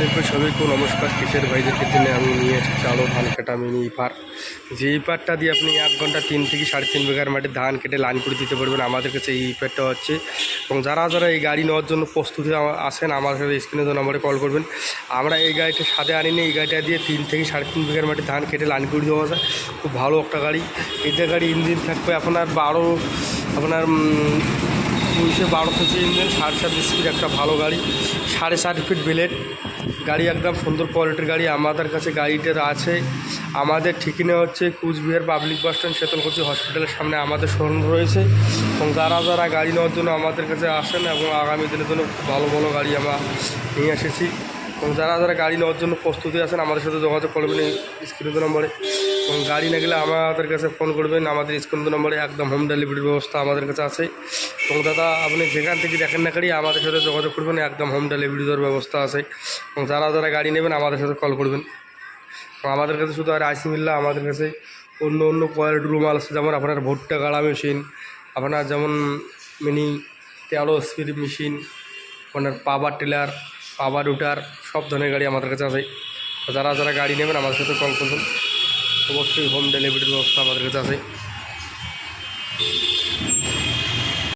নির্ভর সবাইকে নমস্কার। কৃষের ভাইদেরকে জন্য আমি নিয়ে এসেছি আরও ধান কাটা মিনি ইপার। যে ইপারটা দিয়ে আপনি 1 ঘন্টা 3 থেকে 3.5 বিঘার মাঠে ধান কেটে লাইন করে দিতে পারবেন। আমাদের কাছে এই ইপারটা হচ্ছে, এবং যারা যারা এই গাড়ি নেওয়ার জন্য প্রস্তুতি আসেন আমার সাথে স্ক্রিনে তো নম্বরে কল করবেন। আমরা এই গাড়িটা সাথে আনিনি, এই গাড়িটা দিয়ে 3 থেকে 3.5 বিঘার মাঠে ধান কেটে লাইন করে দেওয়া যায়। খুব ভালো একটা গাড়ি। এটা গাড়ি ইঞ্জিন থাকবে আপনার 212 সিসি ইঞ্জিন, 7.5 স্পিড একটা ভালো গাড়ি, 7.5 ফিট ব্লেড গাড়ি, একদম সুন্দর কোয়ালিটির গাড়ি। আমাদের কাছে গাড়িটার আছে। আমাদের ঠিকানা হচ্ছে Coochbehar public bus stand, Sitalkuchi হসপিটালের সামনে আমাদের শোরুম রয়েছে। এবং যারা যারা গাড়ি নেওয়ার জন্য আমাদের কাছে আসেন, এবং আগামী দিনের জন্য ভালো ভালো গাড়ি আমরা নিয়ে এসেছি। এবং যারা যারা গাড়ি নেওয়ার জন্য প্রস্তুতি আছেন আমাদের সাথে যোগাযোগ করবেন এই স্ক্রিন নম্বরে। এবং গাড়ি না গেলে আমাদের কাছে ফোন করবেন, আমাদের স্ক্রিন নম্বরে একদম হোম ডেলিভারির ব্যবস্থা আমাদের কাছে আছে। এবং দাদা আপনি যেখান থেকে দেখেন না গাড়ি আমাদের সাথে যোগাযোগ করবেন, একদম হোম ডেলিভারি দেওয়ার ব্যবস্থা আছে। এবং যারা যারা গাড়ি নেবেন আমাদের সাথে কল করবেন। আমাদের কাছে শুধু আর আইসি মিল্লা, আমাদের কাছে অন্য অন্য কোয়ালিটির রুমাল আছে, যেমন আপনার ভুট্টা গাড়া মেশিন, আপনার যেমন মিনি 13 স্পিড মেশিন, আপনার পাওয়ার টিলার, পাওয়ার রুটার, সব ধরনের গাড়ি আমাদের কাছে আছে। যারা যারা গাড়ি নেবেন আমাদের সাথে কল করবেন, অবশ্যই হোম ডেলিভারির ব্যবস্থা আমাদের কাছে আছে।